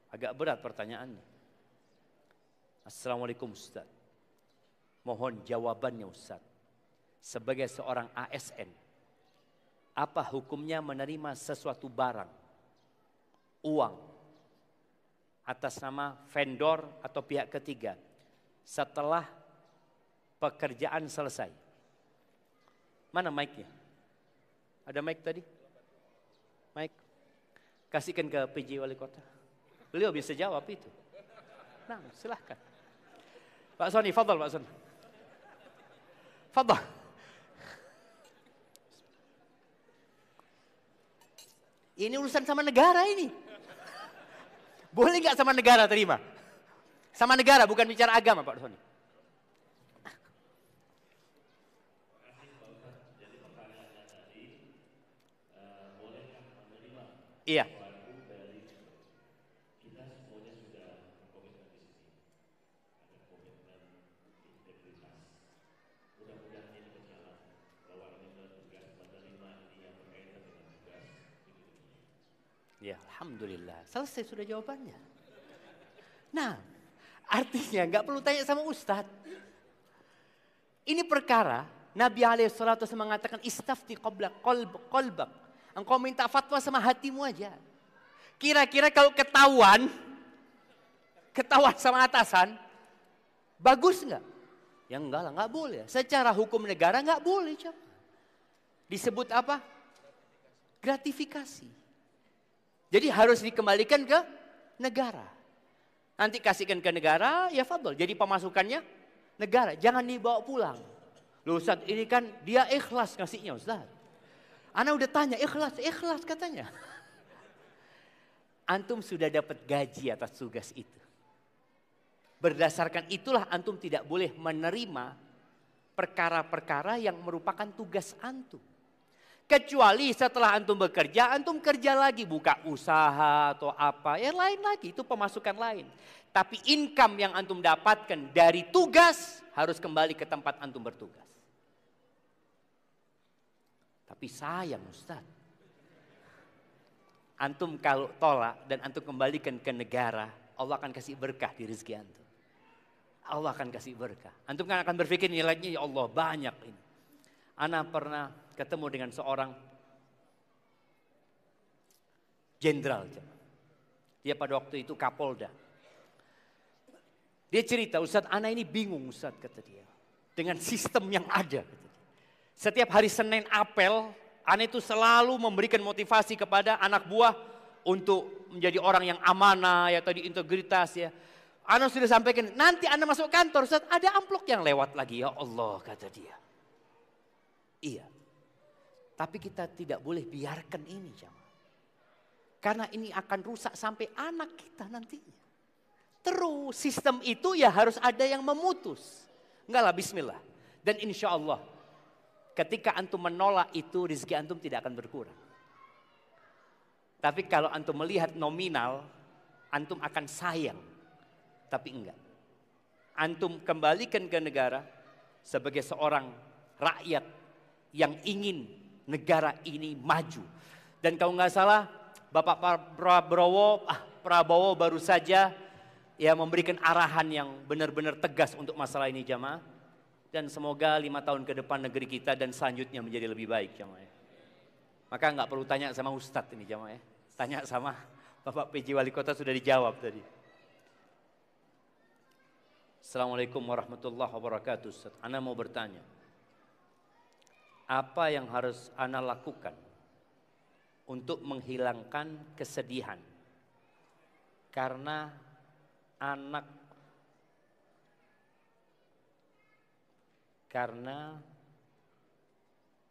Agak berat pertanyaannya. Assalamualaikum Ustaz. Mohon jawabannya Ustaz. Sebagai seorang ASN, apa hukumnya menerima sesuatu barang, uang, atas nama vendor atau pihak ketiga setelah pekerjaan selesai? Mana mic-nya? Ada mic tadi? Mic. Kasihkan ke PJ Wali Kota. Beliau bisa jawab itu. Nah, silahkan. Pak Soni, fadal Pak Soni. Fadal. Ini urusan sama negara ini. Boleh nggak sama negara terima? Sama negara, bukan bicara agama Pak Soni. Iya. Ya, alhamdulillah. Selesai sudah jawabannya. Nah, artinya nggak perlu tanya sama Ustadz. Ini perkara Nabi SAW mengatakan istafti qalbak. Engkau minta fatwa sama hatimu aja. Kira-kira kalau ketahuan sama atasan, bagus nggak? Ya enggak lah, nggak boleh. Secara hukum negara nggak boleh. Disebut apa? Gratifikasi. Jadi harus dikembalikan ke negara. Nanti kasihkan ke negara, ya fadol. Jadi pemasukannya negara. Jangan dibawa pulang. Loh Ustaz, ini kan dia ikhlas ngasihnya Ustaz. Ana udah tanya, ikhlas katanya. Antum sudah dapat gaji atas tugas itu. Berdasarkan itulah antum tidak boleh menerima perkara-perkara yang merupakan tugas antum. Kecuali setelah antum bekerja, antum kerja lagi, buka usaha atau apa, ya lain lagi, itu pemasukan lain. Tapi income yang antum dapatkan dari tugas harus kembali ke tempat antum bertugas. Tapi sayang Ustaz, antum kalau tolak dan antum kembalikan ke negara, Allah akan kasih berkah di rezeki antum. Allah akan kasih berkah. Antum kan akan berpikir nilainya ya Allah banyak ini. Ana pernah ketemu dengan seorang jenderal. Dia pada waktu itu Kapolda. Dia cerita, Ustaz, ana ini bingung Ustaz, kata dia. Dengan sistem yang ada. Kata dia. Setiap hari Senin apel, ana itu selalu memberikan motivasi kepada anak buah untuk menjadi orang yang amanah, ya tadi integritas ya. Ana sudah sampaikan, nanti ana masuk kantor Ustaz, ada amplop yang lewat lagi. Ya Allah, kata dia. Iya. Tapi kita tidak boleh biarkan ini jamaah. Karena ini akan rusak sampai anak kita nantinya. Terus sistem itu ya harus ada yang memutus. Enggak lah, bismillah. Dan insya Allah ketika antum menolak itu rezeki antum tidak akan berkurang. Tapi kalau antum melihat nominal, antum akan sayang. Tapi enggak. Antum kembalikan ke negara sebagai seorang rakyat yang ingin negara ini maju. Dan kalau nggak salah Bapak Prabowo baru saja ya memberikan arahan yang benar-benar tegas untuk masalah ini jamaah. Dan semoga 5 tahun ke depan negeri kita dan selanjutnya menjadi lebih baik jamaah. Maka nggak perlu tanya sama Ustadz ini jamaah. Tanya sama Bapak PJ Wali Kota sudah dijawab tadi. Assalamualaikum warahmatullahi wabarakatuh Ustadz. Ana mau bertanya. Apa yang harus ana lakukan untuk menghilangkan kesedihan karena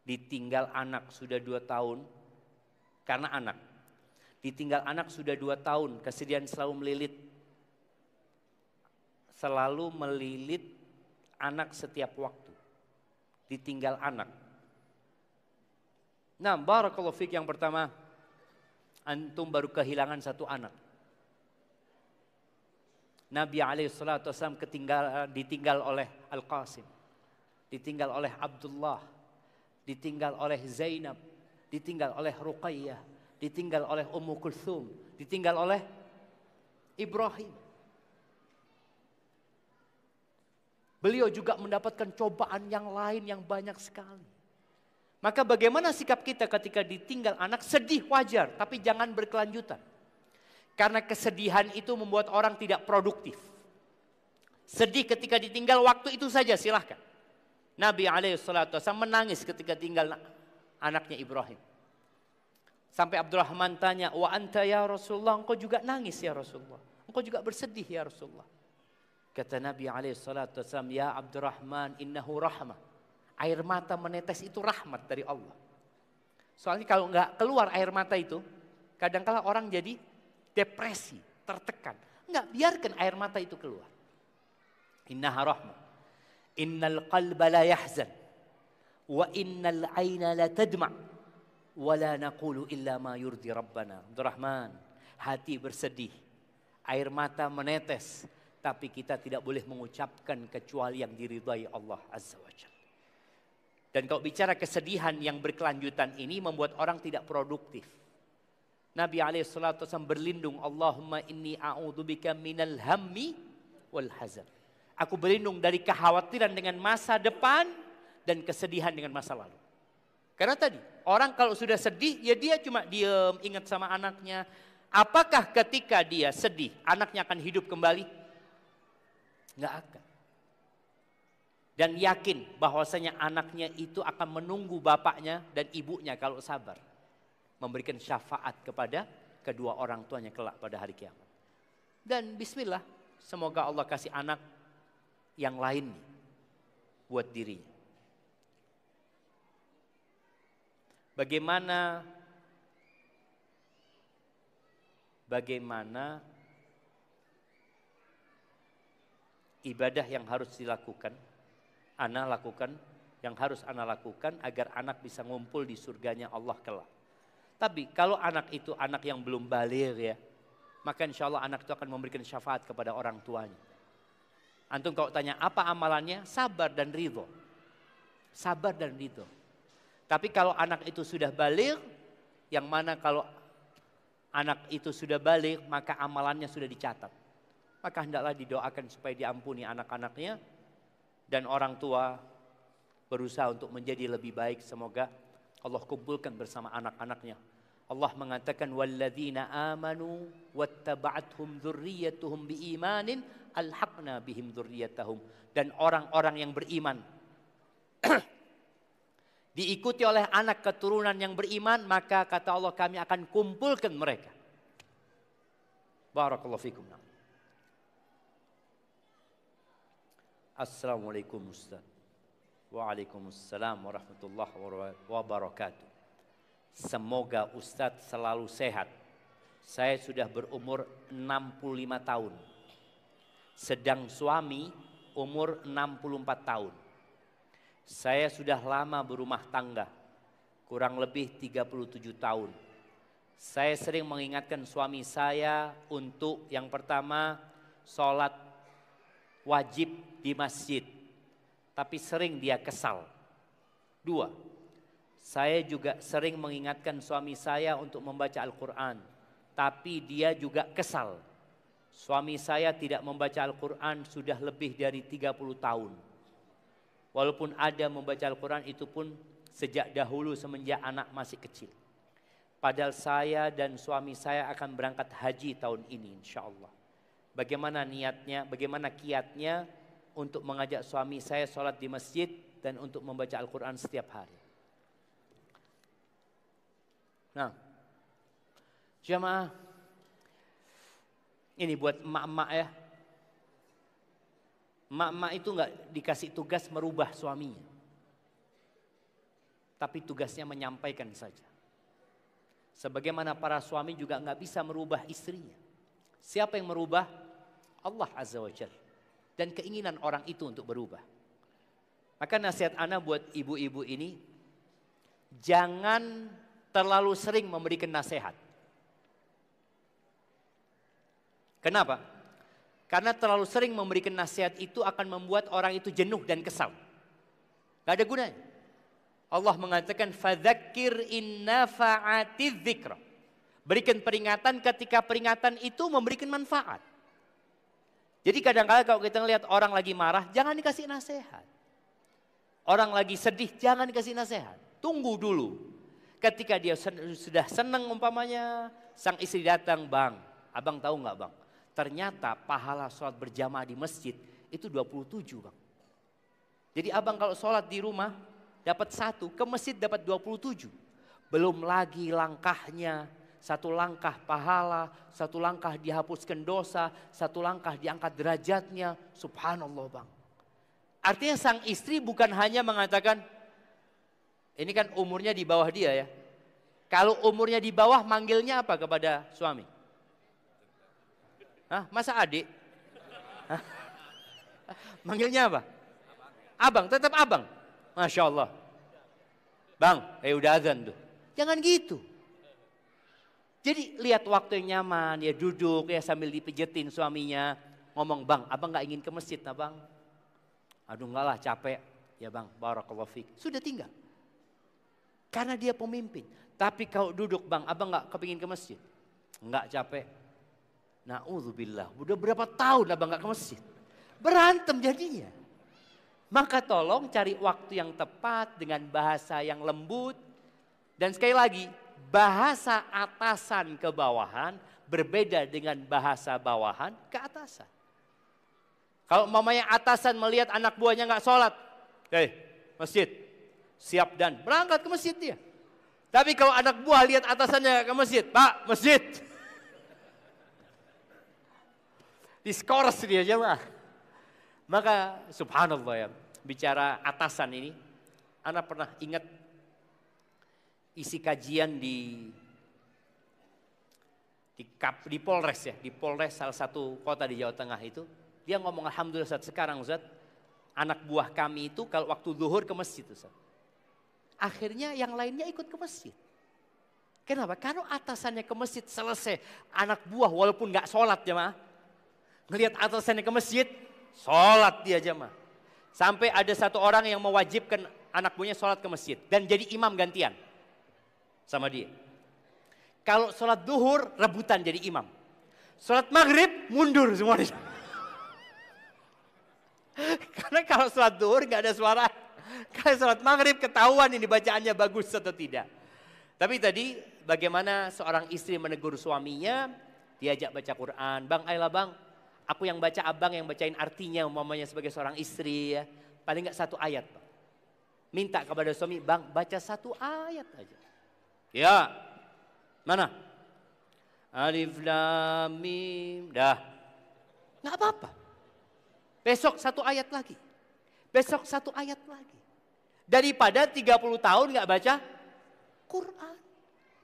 ditinggal anak sudah 2 tahun, karena anak ditinggal anak sudah 2 tahun, kesedihan selalu melilit anak setiap waktu, ditinggal anak. Nah, barakallahu fiik, yang pertama, antum baru kehilangan 1 anak. Nabi SAW ditinggal oleh Al-Qasim, ditinggal oleh Abdullah, ditinggal oleh Zainab, ditinggal oleh Ruqayyah, ditinggal oleh Ummu Kulthum, ditinggal oleh Ibrahim. Beliau juga mendapatkan cobaan yang lain yang banyak sekali. Maka bagaimana sikap kita ketika ditinggal anak? Sedih wajar, tapi jangan berkelanjutan. Karena kesedihan itu membuat orang tidak produktif. Sedih ketika ditinggal, waktu itu saja silahkan. Nabi SAW menangis ketika tinggal anaknya Ibrahim. Sampai Abdurrahman tanya, wa anta ya Rasulullah, engkau juga nangis ya Rasulullah. Engkau juga bersedih ya Rasulullah. Kata Nabi SAW, ya Abdurrahman innahu rahmah. Air mata menetes itu rahmat dari Allah. Soalnya kalau nggak keluar air mata itu, kadang-kala orang jadi depresi, tertekan. Enggak, biarkan air mata itu keluar. Innaha rahmah. Innal qalba la yahzan. Wa innal aina la tadma' wa la naqulu illa ma yurdi Rabbana. Abdurrahman, hati bersedih, air mata menetes, tapi kita tidak boleh mengucapkan kecuali yang diridhai Allah Azza wa Jalla. Dan kalau bicara kesedihan yang berkelanjutan ini membuat orang tidak produktif. Nabi SAW berlindung, Allahumma inni a'udzubika minal hammi wal hazan. Aku berlindung dari kekhawatiran dengan masa depan dan kesedihan dengan masa lalu. Karena tadi, orang kalau sudah sedih, ya dia cuma diam, ingat sama anaknya. Apakah ketika dia sedih, anaknya akan hidup kembali? Nggak akan. Dan yakin bahwasanya anaknya itu akan menunggu bapaknya dan ibunya kalau sabar. Memberikan syafaat kepada kedua orang tuanya kelak pada hari kiamat. Dan bismillah, semoga Allah kasih anak yang lain buat dirinya. Bagaimana ibadah yang harus dilakukan, yang harus ana lakukan agar anak bisa ngumpul di surganya Allah kelak. Tapi kalau anak itu anak yang belum baligh ya, maka insya Allah anak itu akan memberikan syafaat kepada orang tuanya. Antum kalau tanya apa amalannya? Sabar dan ridho. Sabar dan ridho. Tapi kalau anak itu sudah baligh, yang mana kalau anak itu sudah baligh maka amalannya sudah dicatat. Maka hendaklah didoakan supaya diampuni anak-anaknya. Dan orang tua berusaha untuk menjadi lebih baik. Semoga Allah kumpulkan bersama anak-anaknya. Allah mengatakan walladzina amanu wattaba'athum dzurriyyatuhum biimanin alhaqna bihim dzurriyyatahum. Dan orang-orang yang beriman diikuti oleh anak keturunan yang beriman, maka kata Allah kami akan kumpulkan mereka. Barakallahu fikum. Assalamualaikum Ustaz. Waalaikumsalam warahmatullahi wabarakatuh. Semoga Ustaz selalu sehat. Saya sudah berumur 65 tahun. Sedang suami umur 64 tahun. Saya sudah lama berumah tangga. Kurang lebih 37 tahun. Saya sering mengingatkan suami saya untuk yang pertama sholat wajib di masjid, tapi sering dia kesal. 2, saya juga sering mengingatkan suami saya untuk membaca Al-Quran, tapi dia juga kesal. Suami saya tidak membaca Al-Quran sudah lebih dari 30 tahun. Walaupun ada membaca Al-Quran itu pun sejak dahulu semenjak anak masih kecil. Padahal saya dan suami saya akan berangkat haji tahun ini insya Allah. Bagaimana niatnya, bagaimana kiatnya untuk mengajak suami saya sholat di masjid dan untuk membaca Al-Quran setiap hari. Nah, jamaah, ini buat emak-emak ya. Emak-emak itu nggak dikasih tugas merubah suaminya, tapi tugasnya menyampaikan saja. Sebagaimana para suami juga nggak bisa merubah istrinya. Siapa yang merubah? Allah Azza wa Jalla. Dan keinginan orang itu untuk berubah. Maka nasihat ana buat ibu-ibu ini, jangan terlalu sering memberikan nasihat. Kenapa? Karena terlalu sering memberikan nasihat itu akan membuat orang itu jenuh dan kesal. Gak ada gunanya. Allah mengatakan fadzakir in nafa'atiz dzikra. Berikan peringatan ketika peringatan itu memberikan manfaat. Jadi kadang-kadang kalau kita ngelihat orang lagi marah, jangan dikasih nasihat. Orang lagi sedih, jangan dikasih nasihat. Tunggu dulu. Ketika dia sudah senang umpamanya, sang istri datang, bang, abang tahu nggak bang? Ternyata pahala sholat berjamaah di masjid itu 27 bang. Jadi abang kalau sholat di rumah dapat 1, ke masjid dapat 27. Belum lagi langkahnya, 1 langkah pahala, 1 langkah dihapuskan dosa, 1 langkah diangkat derajatnya. Subhanallah bang. Artinya sang istri bukan hanya mengatakan, ini kan umurnya di bawah dia ya. Kalau umurnya di bawah manggilnya apa kepada suami? Hah? Masa adik? Hah? Manggilnya apa? Abang, tetap abang. Masya Allah. Bang, udah azan tuh. Jangan gitu. Jadi lihat waktu yang nyaman, ya duduk ya sambil dipijetin suaminya. Ngomong, bang, abang gak ingin ke masjid nah bang. Aduh enggak lah capek. Ya bang, barakallahu fiik. Sudah tinggal. Karena dia pemimpin. Tapi kalau duduk bang, abang gak kepingin ke masjid? Enggak capek. Na'udzubillah, udah berapa tahun abang gak ke masjid? Berantem jadinya. Maka tolong cari waktu yang tepat dengan bahasa yang lembut. Dan sekali lagi, bahasa atasan ke bawahan berbeda dengan bahasa bawahan ke atasan. Kalau mamanya atasan melihat anak buahnya gak sholat. Masjid, siap dan berangkat ke masjid dia. Tapi kalau anak buah lihat atasannya ke masjid, Pak, masjid. Diskors dia jemaah. Maka subhanallah ya, bicara atasan ini, Ana pernah ingat isi kajian di Polres ya, di Polres salah satu kota di Jawa Tengah itu. Dia ngomong alhamdulillah Ustaz, sekarang Ustaz, anak buah kami itu kalau waktu zuhur ke masjid Ustaz. Akhirnya yang lainnya ikut ke masjid. Kenapa? Karena atasannya ke masjid selesai. Anak buah walaupun gak sholat jemaah. Ngelihat atasannya ke masjid, sholat dia jemaah. Sampai ada satu orang yang mewajibkan anak buahnya sholat ke masjid. Dan jadi imam gantian sama dia. Kalau sholat duhur, rebutan jadi imam. Sholat maghrib, mundur semuanya. Karena kalau sholat duhur gak ada suara. Kalau sholat maghrib ketahuan ini bacaannya bagus atau tidak. Tapi tadi bagaimana seorang istri menegur suaminya, diajak baca Quran. Bang, ayolah bang, aku yang baca abang yang bacain artinya umpamanya sebagai seorang istri ya. Paling gak 1 ayat bang. Minta kepada suami, bang baca 1 ayat aja. Ya, mana? Alif lam mim, dah. Gak apa-apa. Besok 1 ayat lagi. Besok 1 ayat lagi. Daripada 30 tahun gak baca Quran.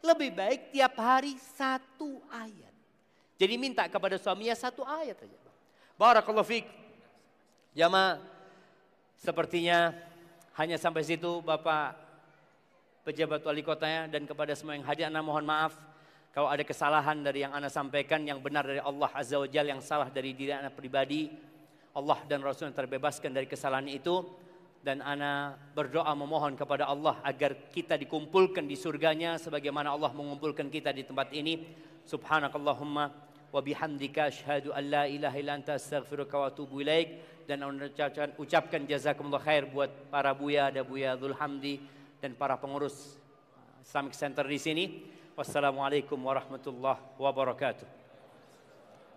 Lebih baik tiap hari 1 ayat. Jadi minta kepada suaminya 1 ayat aja. Barakallahu fiik. Jamaah, sepertinya hanya sampai situ Bapak pejabat wali kotanya dan kepada semua yang hadir ana mohon maaf. Kalau ada kesalahan dari yang ana sampaikan, yang benar dari Allah Azza wa Jalla, yang salah dari diri ana pribadi. Allah dan Rasul terbebaskan dari kesalahan itu. Dan ana berdoa memohon kepada Allah agar kita dikumpulkan di surganya sebagaimana Allah mengumpulkan kita di tempat ini. Subhanakallahumma wa bihamdika asyhadu an la ilaha illa anta astaghfiruka wa atubu ilaik. Dan ucapkan jazakumullah khair buat para buya, ada Buya Dzul Hamdi dan para pengurus Islamic Center di sini. Wassalamualaikum warahmatullahi wabarakatuh.